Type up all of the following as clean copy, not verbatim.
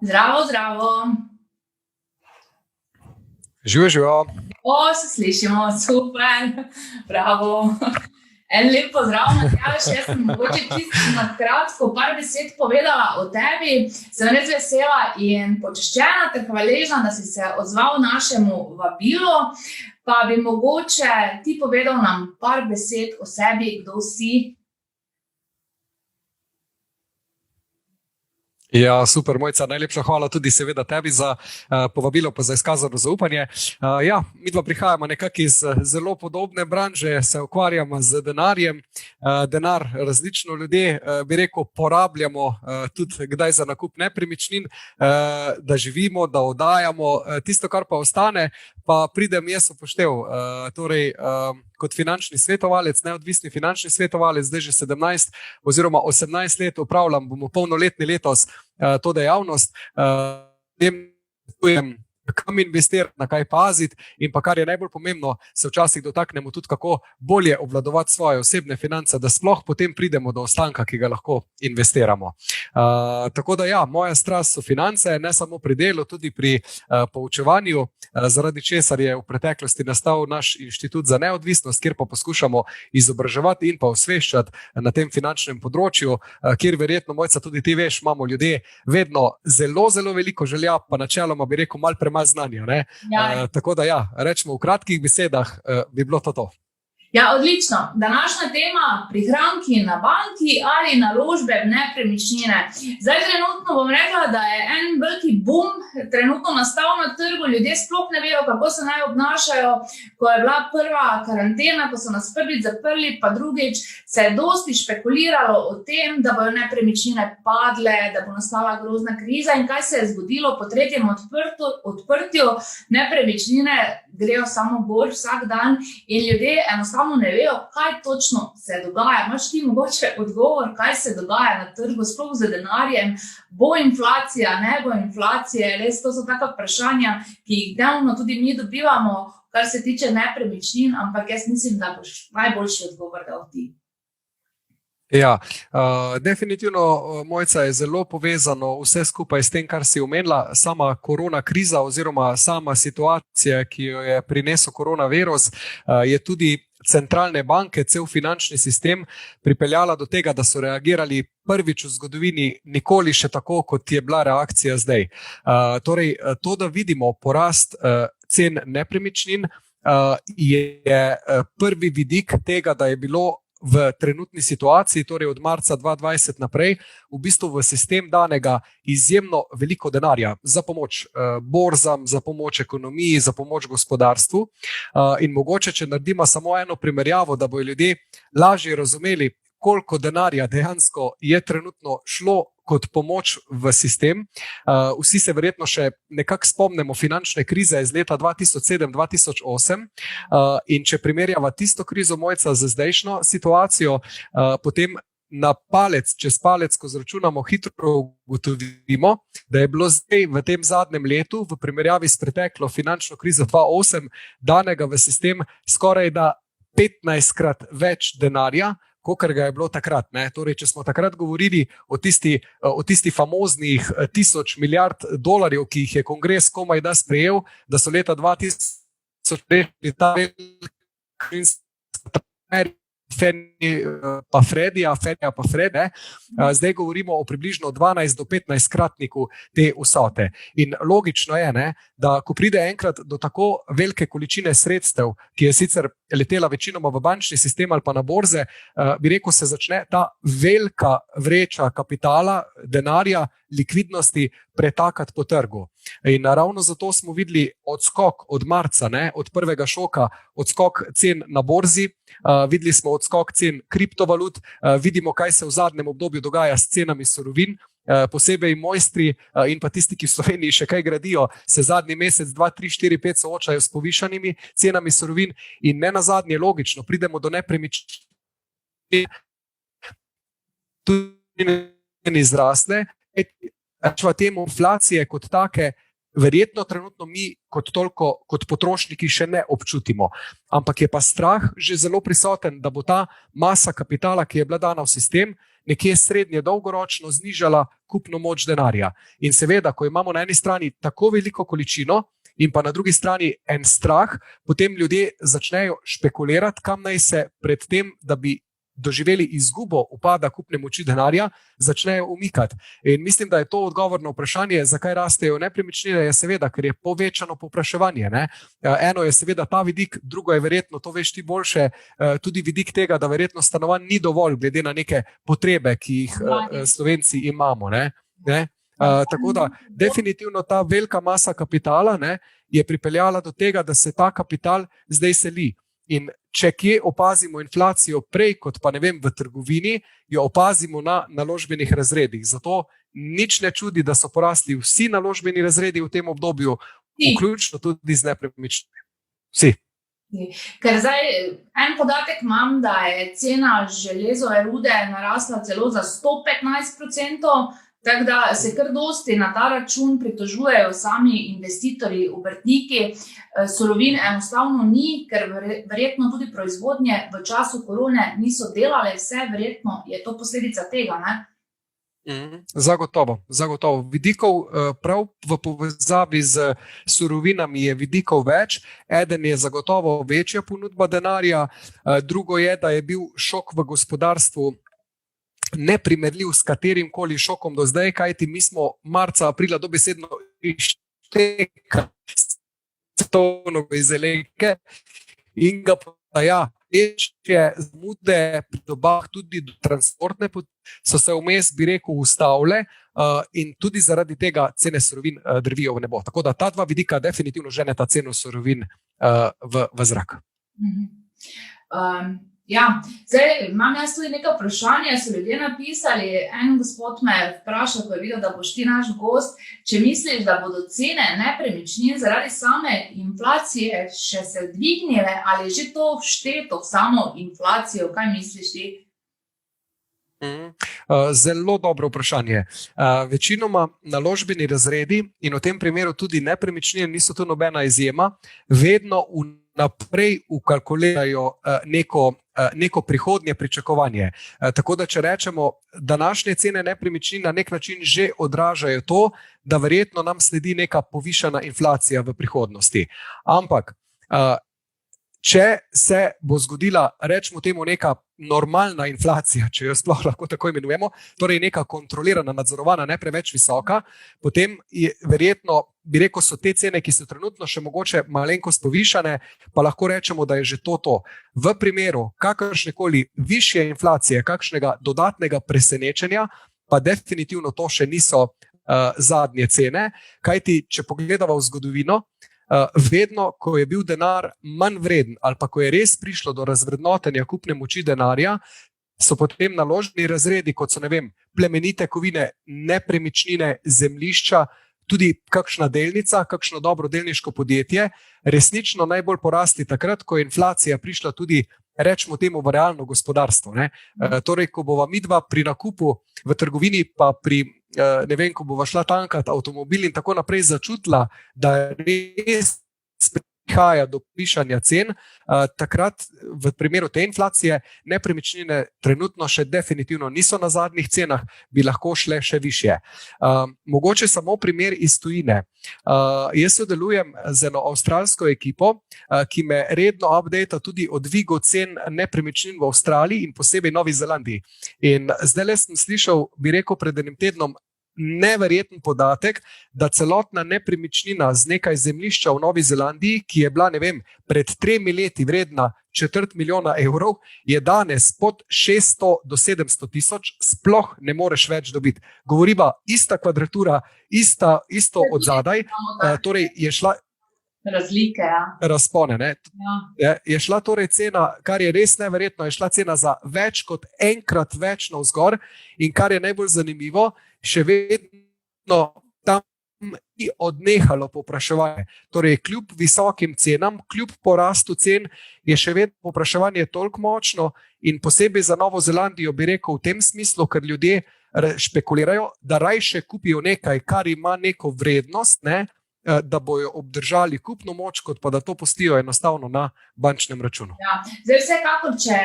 Zdravo, zdravo. Živijo, živijo. O, se slišimo, super, bravo. En lep pozdrav, Matjaž, jaz sem mogoče čisto na kratko par besed povedala o tebi. Sem res vesela in počaščena ter hvaležna, da si se odzval našemu vabilu. Pa bi mogoče ti povedal nam par besed o sebi, kdo si. Ja, super, Mojca, najlepša hvala tudi seveda tebi za povabilo pa za izkazano zaupanje. Ja, midva prihajamo nekako iz zelo podobne branže, se ukvarjamo z denarjem. Denar različno ljudje, bi rekel, porabljamo tudi kdaj za nakup nepremičnin, da živimo, da oddajamo. Tisto, kar pa ostane, pa pridem jaz upoštev. Torej, kot finančni svetovalec, neodvisni finančni svetovalec, zdaj že 17 oziroma 18 let upravljam, bomo polnoletni letos to dejavnost. Kam investirati, na kaj paziti in pa kar je najbolj pomembno, se včasih dotaknemo tudi kako bolje obvladovati svoje osebne finance, da sploh potem pridemo do ostanka, ki ga lahko investiramo. Tako da ja, moja strast so finance, ne samo pri delu, tudi pri poučevanju, zaradi česar je v preteklosti nastal naš inštitut za neodvisnost, kjer pa poskušamo izobraževati in pa osveščati na tem finančnem področju, kjer verjetno, Mojca, tudi ti veš, imamo ljudje vedno zelo, zelo veliko želja, pa načeloma bi rekel malo premalo znanja. Ja. Tako da ja, rečemo v kratkih besedah, bi bilo to. Ja, odlično. Današnja tema, prihranki na banki ali naložbe v nepremičnine. Zdaj trenutno bom rekla, da je en veliki boom trenutno nastal na trgu, ljudje sploh ne vejo, kako se naj obnašajo. Ko je bila prva karantena, ko so nas prvič zaprli, pa drugič se je dosti špekuliralo o tem, da bojo nepremičnine padle, da bo nastala grozna kriza in kaj se je zgodilo po tretjem odprtju. Nepremičnine grejo samo gor vsak dan in ljudje enostavno ne vejo, kaj točno se dogaja. Imaš ti mogoče odgovor, kaj se dogaja na trgu, sploh z denarjem? Bo inflacija, ne bo inflacije? Res, to so taka vprašanja, ki jih dnevno tudi mi dobivamo, kar se tiče nepremičnin, ampak jaz mislim, da boš najboljši odgovor dal ti. Ja, definitivno, Mojca, je zelo povezano vse skupaj s tem, kar si omenila. Sama korona kriza oziroma sama situacija, ki jo je prinesel koronavirus, je tudi centralne banke, cel finančni sistem pripeljala do tega, da so reagirali prvič v zgodovini, nikoli še tako, kot je bila reakcija zdaj. Torej, to, da vidimo porast cen nepremičnin, je prvi vidik tega, da je bilo v trenutni situaciji, torej od marca 2020 naprej, v bistvu v sistem danega izjemno veliko denarja za pomoč borzam, za pomoč ekonomiji, za pomoč gospodarstvu. In mogoče, če naredimo samo eno primerjavo, da bodo ljudje lažje razumeli, koliko denarja dejansko je trenutno šlo kot pomoč v sistem. Vsi se verjetno še nekako spomnimo finančne krize iz leta 2007-2008 in če primerjava tisto krizo, Mojca, z zdajšnjo situacijo, potem na palec, čez palec, ko zračunamo, hitro ugotovimo, da je bilo zdaj v tem zadnjem letu v primerjavi s preteklo finančno krizo 2008 danega v sistem skoraj da 15-krat več denarja, kakor ga je bilo takrat. Torej, če smo takrat govorili o tisti famoznih 1000 milijard dolarjev, ki jih je kongres komaj da sprejel, da so leta 2000 rešili ta Fenija pa Frede, zdaj govorimo o približno 12 do 15 kratniku te vsote. In logično je, da ko pride enkrat do tako velike količine sredstev, ki je sicer letela večinoma v bančni sistem ali pa na borze, bi rekel, se začne ta velika vreča kapitala, denarja, likvidnosti pretakati po trgu. In ravno zato smo videli odskok od marca, od prvega šoka, odskok cen na borzi, videli smo odskok cen kriptovalut, vidimo, kaj se v zadnjem obdobju dogaja s cenami surovin, posebej mojstri in pa tisti, ki v Sloveniji še kaj gradijo, se zadnji mesec, 2, 3, 4, 5 soočajo s povišanimi cenami surovin in ne nazadnje logično, pridemo do nepremičnin, tudi izrasle, rečva temu inflacije kot take, verjetno trenutno mi kot potrošniki še ne občutimo. Ampak je pa strah že zelo prisoten, da bo ta masa kapitala, ki je bila dana v sistem, nekje srednje dolgoročno znižala kupno moč denarja. In seveda, ko imamo na eni strani tako veliko količino in pa na drugi strani en strah, potem ljudje začnejo špekulirati, kam naj se pred tem, da bi doživeli izgubo upada kupne moči denarja, začnejo umikati. In mislim, da je to odgovor na vprašanje, zakaj rastejo nepremičnine, je seveda, ker je povečano povpraševanje. Ne? Eno je seveda ta vidik, drugo je verjetno, to veš ti boljše, tudi vidik tega, da verjetno stanovanj ni dovolj, glede na neke potrebe, ki jih Slovenci imamo. Ne? Tako da definitivno ta velika masa kapitala, ne, je pripeljala do tega, da se ta kapital zdaj seli. In če kje opazimo inflacijo prej kot pa ne vem v trgovini, jo opazimo na naložbenih razredih. Zato nič ne čudi, da so porasli vsi naložbeni razredi v tem obdobju, vključno tudi z nepremičninami. Vsi. Ker zdaj en podatek imam, da je cena železove rude narasla celo za 115%, tako da se kar dosti na ta račun pritožujejo sami investitorji, obrtniki. Surovin enostavno ni, ker verjetno tudi proizvodnje v času korone niso delale vse, verjetno je to posledica tega, ne? Zagotovo. Vidikov prav v povezavi z surovinami je vidikov več. Eden je zagotovo večja ponudba denarja, drugo je, da je bil šok v gospodarstvu neprimerljiv s katerim koli šokom do zdaj, kajti mi smo marca, aprila dobesedno ištekali svetovno izdelke in ga večje zmude pri dobavah tudi do transportne poti so se vmes, bi rekel, ustavile in tudi zaradi tega cene surovin drvijo v nebo. Tako da ta dva vidika definitivno ženeta ceno surovin v zrak. Ja, zdaj imam jaz tudi nekaj vprašanja, so ljudje napisali, en gospod me vprašal, ko je videl, da boš ti naš gost, če misliš, da bodo cene nepremičnin zaradi same inflacije še se dvignile, ali je že to všteto v samo inflacijo, kaj misliš ti? Zelo dobro vprašanje. Večinoma naložbeni razredi in v tem primeru tudi nepremičnine niso to nobena izjema, vedno naprej ukalkulirajo neko prihodnje pričakovanje. Tako da, če rečemo, današnje cene nepremičnin na nek način že odražajo to, da verjetno nam sledi neka povišana inflacija v prihodnosti. Ampak, če se bo zgodila, rečemo temu, neka normalna inflacija, če jo sploh lahko tako imenujemo, torej neka kontrolirana, nadzorovana, ne preveč visoka, potem je verjetno, bi rekel, so te cene, ki so trenutno še mogoče malenkost povišane, pa lahko rečemo, da je že to. V primeru kakršnekoli višje inflacije, kakšnega dodatnega presenečenja, pa definitivno to še niso zadnje cene, kajti če pogledamo v zgodovino, vedno, ko je bil denar manj vreden ali pa ko je res prišlo do razvrednotenja kupne moči denarja, so potem naložbeni razredi, kot so, ne vem, plemenite kovine, nepremičnine, zemljišča, tudi kakšna delnica, kakšno dobro delniško podjetje, resnično najbolj porasli takrat, ko je inflacija prišla tudi, rečemo temu, v realno gospodarstvo. Torej, ko bova midva pri nakupu v trgovini pa pri ne vem, ko bova šla tankati avtomobil in tako naprej začutila, da res prihaja do povišanja cen, takrat v primeru te inflacije nepremičnine trenutno še definitivno niso na zadnjih cenah, bi lahko šle še višje. Mogoče samo primer iz tujine. Jaz sodelujem z eno avstralsko ekipo, ki me redno updata tudi o dvigu cen nepremičnin v Avstraliji in posebej Novi Zelandiji. In zdaj sem slišal, bi rekel, pred enim tednom neverjeten podatek, da celotna nepremičnina z nekaj zemljišča v Novi Zelandiji, ki je bila, ne vem, pred 3 leti vredna 250 000 evrov, je danes pod 600 do 700 tisoč, sploh ne moreš več dobiti. Govoriva ista kvadratura, isto od zadaj, torej je šla razlike, razpone. Je šla torej cena, kar je res neverjetno, je šla cena za več kot enkrat več navzgor in kar je najbolj zanimivo, še vedno tam ni odnehalo povpraševanje. Torej, kljub visokim cenam, kljub porastu cen, je še vedno povpraševanje toliko močno in posebej za Novo Zelandijo bi rekel v tem smislu, ker ljudje špekulirajo, da rajše kupijo nekaj, kar ima neko vrednost, da bojo obdržali kupno moč, kot pa da to pustijo enostavno na bančnem računu. Ja. Zdaj, vsekakor, če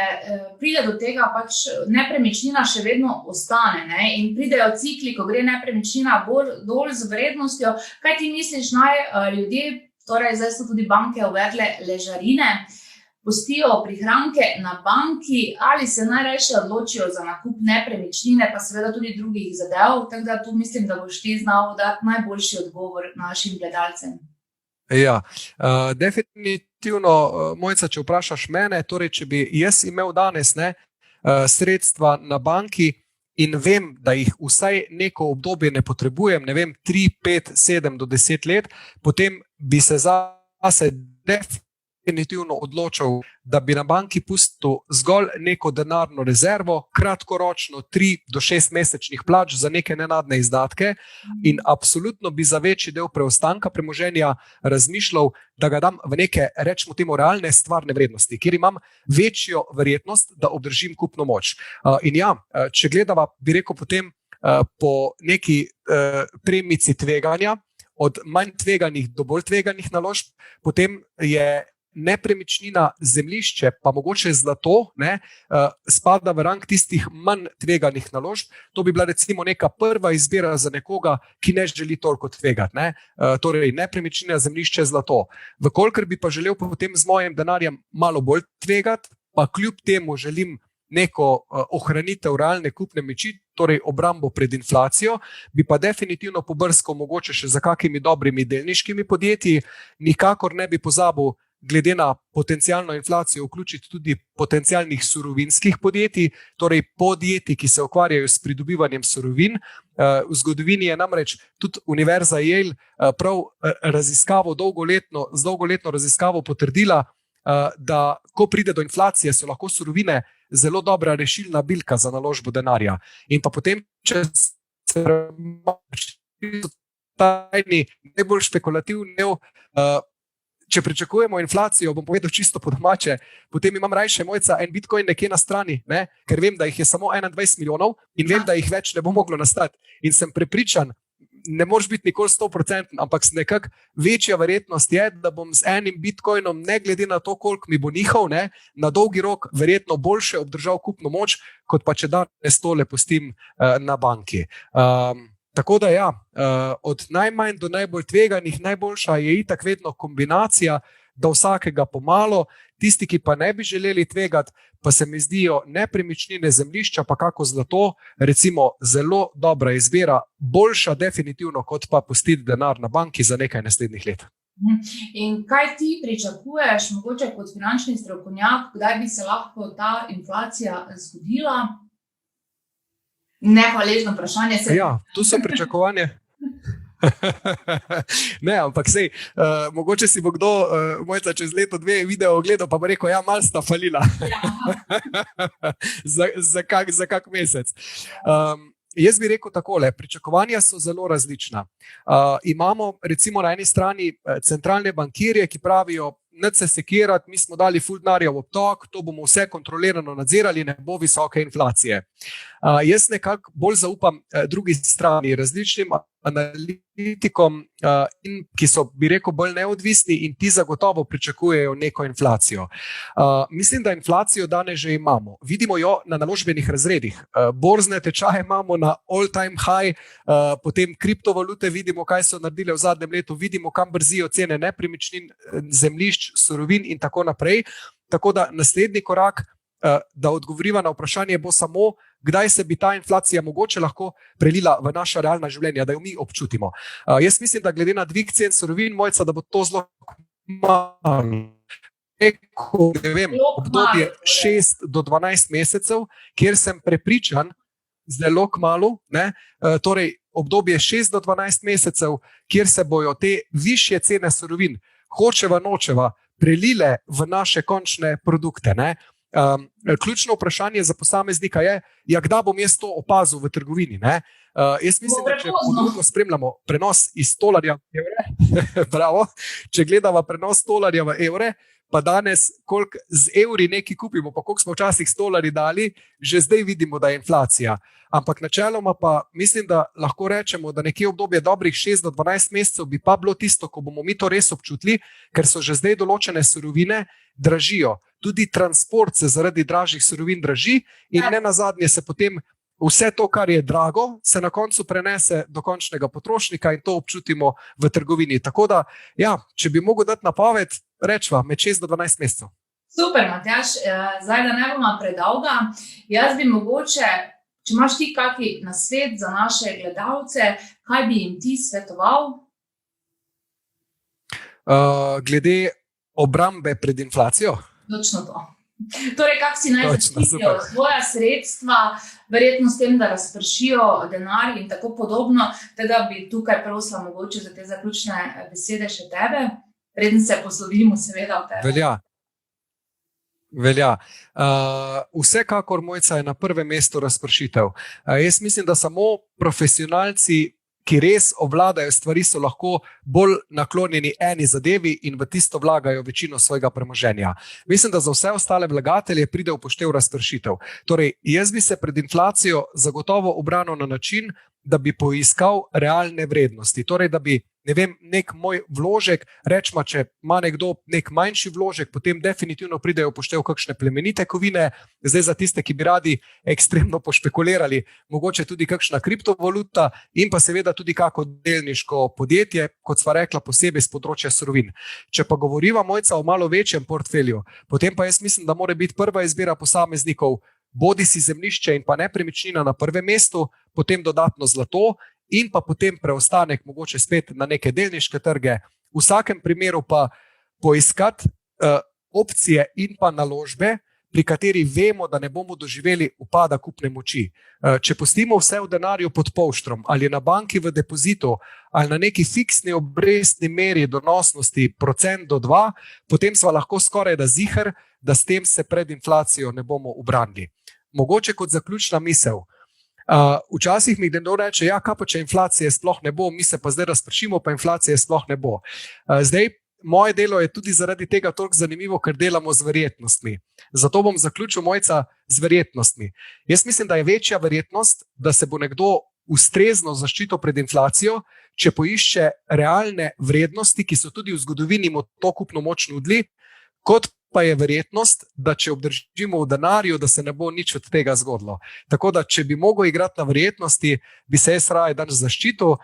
pride do tega, pač nepremičnina še vedno ostane, ne? In pridejo cikli, ko gre nepremičnina dol z vrednostjo. Kaj ti misliš, naj ljudje, torej zdaj so tudi banke uvedle ležarine, pustijo prihranke na banki ali se najrajše odločijo za nakup nepremičnine, pa seveda tudi drugih zadev, tako da tu mislim, da boš ti znal dati najboljši odgovor našim gledalcem. Ja, definitivno, Mojca, če vprašaš mene, torej, če bi jaz imel danes sredstva na banki in vem, da jih vsaj neko obdobje ne potrebujem, ne vem, 3, 5, 7 do 10 let, potem bi se zase definitivno odločil, da bi na banki pustil zgolj neko denarno rezervo, kratkoročno 3 do 6 mesečnih plač za neke nenadne izdatke in absolutno bi za večji del preostanka premoženja razmišljal, da ga dam v neke, rečemo temu, realne stvarne vrednosti, kjer imam večjo verjetnost, da obdržim kupno moč. In ja, če gledava, bi rekel potem po neki premici tveganja, od manj tveganih do bolj tveganih naložb, potem je nepremičnina, zemljišče, pa mogoče zlato, spada v rang tistih manj tveganih naložb. To bi bila recimo neka prva izbira za nekoga, ki ne želi toliko tvegati. Torej, nepremičnina, zemljišče, zlato. Vkolikor bi pa želel potem z mojim denarjem malo bolj tvegati, pa kljub temu želim neko ohranitev realne kupne moči, torej obrambo pred inflacijo, bi pa definitivno pobrskal mogoče še za kakimi dobrimi delniškimi podjetji, nikakor ne bi pozabil glede na potencialno inflacijo vključiti tudi potencialnih surovinskih podjetij, torej podjetij, ki se ukvarjajo s pridobivanjem surovin. V zgodovini je namreč tudi Univerza Yale prav z dolgoletno raziskavo potrdila, da ko pride do inflacije, so lahko surovine zelo dobra rešilna bilka za naložbo denarja. In pa potem, če se tajni, najbolj špekulativni del, če pričakujemo inflacijo, bom povedal čisto po domače, potem imam rajše, Mojca, en bitcoin nekje na strani, ker vem, da jih je samo 21 milijonov in vem, da jih več ne bo moglo nastati. In sem prepričan, ne moreš biti nikoli 100%, ampak nekako večja verjetnost je, da bom z enim bitcoinom, ne glede na to, koliko mi bo njihov, na dolgi rok verjetno boljše obdržal kupno moč, kot pa če danes tole pustim na banki. Tako da ja, od najmanj do najbolj tveganih, najboljša je itak vedno kombinacija, da vsakega pomalo, tisti, ki pa ne bi želeli tvegati, pa se mi zdijo nepremičnine, zemljišča, pa kako zlato, recimo zelo dobra izbira, boljša definitivno, kot pa pustiti denar na banki za nekaj naslednjih let. In kaj ti pričakuješ, mogoče kot finančni strokovnjak, kdaj bi se lahko ta inflacija zgodila? Nehvaležno vprašanje. Ja, tu so pričakovanje. Ne, ampak sej, mogoče si bo kdo, Mojca, čez leto, 2 video ogledal, pa bo rekel, ja, malo sta falila. Za kak mesec. Jaz bi rekel takole, pričakovanja so zelo različna. Imamo recimo na eni strani centralne bankirje, ki pravijo, nič se sekirati, mi smo dali ful denarja v obtok, to bomo vse kontrolirano nadzirali, ne bo visoke inflacije. Jaz nekako bolj zaupam drugi strani, različnim analitikom, ki so, bi rekel, bolj neodvisni in ti zagotovo pričakujejo neko inflacijo. Mislim, da inflacijo danes že imamo. Vidimo jo na naložbenih razredih. Borzne tečaje imamo na all time high, potem kriptovalute vidimo, kaj so naredile v zadnjem letu, vidimo, kam brzijo cene nepremičnin, zemljišč, surovin in tako naprej. Tako da naslednji korak, da odgovoriva na vprašanje, bo samo, kdaj se bi ta inflacija mogoče lahko prelila v naša realna življenja, da jo mi občutimo. Jaz mislim, da glede na dvig cen surovin, Mojca, da bo to zelo malo. Ne vem, obdobje 6 do 12 mesecev, kjer sem prepričan, zelo kmalu, torej obdobje 6 do 12 mesecev, kjer se bojo te višje cene surovin, hočeva nočeva, prelile v naše končne produkte. Ključno vprašanje za posameznika je, kdaj bom jaz to opazil v trgovini. Jaz mislim, da če podobno spremljamo prenos iz tolarja v evre, bravo, če gledava prenos tolarja v evre, pa danes, koliko z evri nekaj kupimo, pa koliko smo včasih s dolari dali, že zdaj vidimo, da je inflacija. Ampak načeloma pa mislim, da lahko rečemo, da nekje obdobje dobrih 6 do 12 mesecev bi pa bilo tisto, ko bomo mi to res občutili, ker so že zdaj določene surovine dražijo. Tudi transport se zaradi dražjih surovin draži in ne nazadnje se potem vse to, kar je drago, se na koncu prenese do končnega potrošnika in to občutimo v trgovini. Tako da, ja, če bi mogel dati napoved, rečva med 6 do 12 mesecev. Super, Matjaž, zdaj da ne bomo predolga, jaz bi mogoče, če imaš ti kakšen nasvet za naše gledalce, kaj bi jim ti svetoval? Glede obrambe pred inflacijo? Točno to. Torej, kako si naj Točno, zaščitijo super. svoja sredstva, verjetno s tem, da razpršijo denar in tako podobno, da bi tukaj prosila mogoče za te zaključne besede še tebe, preden se poslovimo seveda od tebe. Velja. Vsekakor, Mojca, je na prvem mestu razpršitev. Jaz mislim, da samo profesionalci, ki res obvladajo stvari, so lahko bolj naklonjeni eni zadevi in v tisto vlagajo večino svojega premoženja. Mislim, da za vse ostale vlagatelje pride v poštev razpršitev. Torej, jaz bi se pred inflacijo zagotovo ubranil na način, da bi poiskal realne vrednosti. Torej, da bi, ne vem, nek moj vložek, rečemo, če ima nekdo nek manjši vložek, potem definitivno pridejo v poštev kakšne plemenite kovine, zdaj za tiste, ki bi radi ekstremno pošpekulirali, mogoče tudi kakšna kriptovaluta in pa seveda tudi kako delniško podjetje, kot sva rekla, posebej z področja surovin. Če pa govoriva, Mojca, o malo večjem portfelju, potem pa jaz mislim, da mora biti prva izbira posameznikov bodi si zemljišče in pa nepremičnina na prvem mestu, potem dodatno zlato in pa potem preostanek mogoče spet na neke delniške trge. V vsakem primeru pa poiskati opcije in pa naložbe, pri kateri vemo, da ne bomo doživeli upada kupne moči. Če pustimo vse v denarju pod polštrom ali na banki v depozitu ali na neki fiksni obrestni meri donosnosti 1% do 2%, potem sva lahko skoraj da ziher, da s tem se pred inflacijo ne bomo ubranili. Mogoče kot zaključna misel. Včasih mi nekdo reče, ja, kaj pa če inflacije sploh ne bo, mi se pa zdaj razpršimo, pa inflacije sploh ne bo. Zdaj, moje delo je tudi zaradi tega toliko zanimivo, ker delamo z verjetnostmi. Zato bom zaključil, Mojca, z verjetnostmi. Jaz mislim, da je večja verjetnost, da se bo nekdo ustrezno zaščitil pred inflacijo, če poišče realne vrednosti, ki so tudi v zgodovini mu to kupno moč nudili, kot pa je verjetnost, da če obdržimo v denarju, da se ne bo nič od tega zgodilo. Tako da, če bi mogel igrati na verjetnosti, bi se jaz raje danes zaščitil.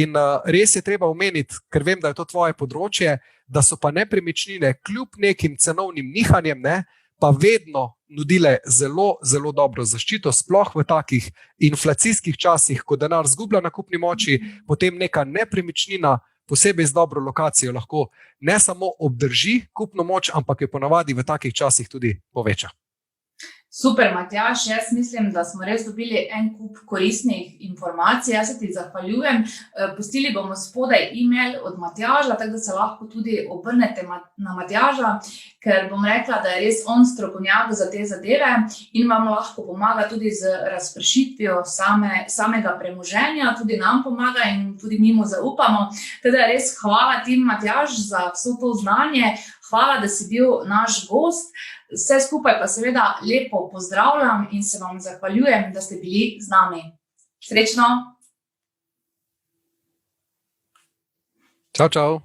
In res je treba omeniti, ker vem, da je to tvoje področje, da so pa nepremičnine kljub nekim cenovnim nihanjem, pa vedno nudile zelo, zelo dobro zaščito, sploh v takih inflacijskih časih, ko denar zgublja na kupni moči, potem neka nepremičnina, posebej z dobro lokacijo, lahko ne samo obdrži kupno moč, ampak jo ponavadi v takih časih tudi poveča. Super, Matjaž, jaz mislim, da smo res dobili en kup koristnih informacij. Jaz se ti zahvaljujem. Pustili bomo spodaj e-mail od Matjaža, tako da se lahko tudi obrnete na Matjaža, ker bom rekla, da je res on strokovnjak za te zadeve in vam lahko pomaga tudi z razpršitvijo samega premoženja, tudi nam pomaga in tudi mi mu zaupamo. Teda res hvala ti, Matjaž, za vso to znanje. Hvala, da si bil naš gost. Vse skupaj pa seveda lepo pozdravljam in se vam zahvaljujem, da ste bili z nami. Srečno! Čau, čau!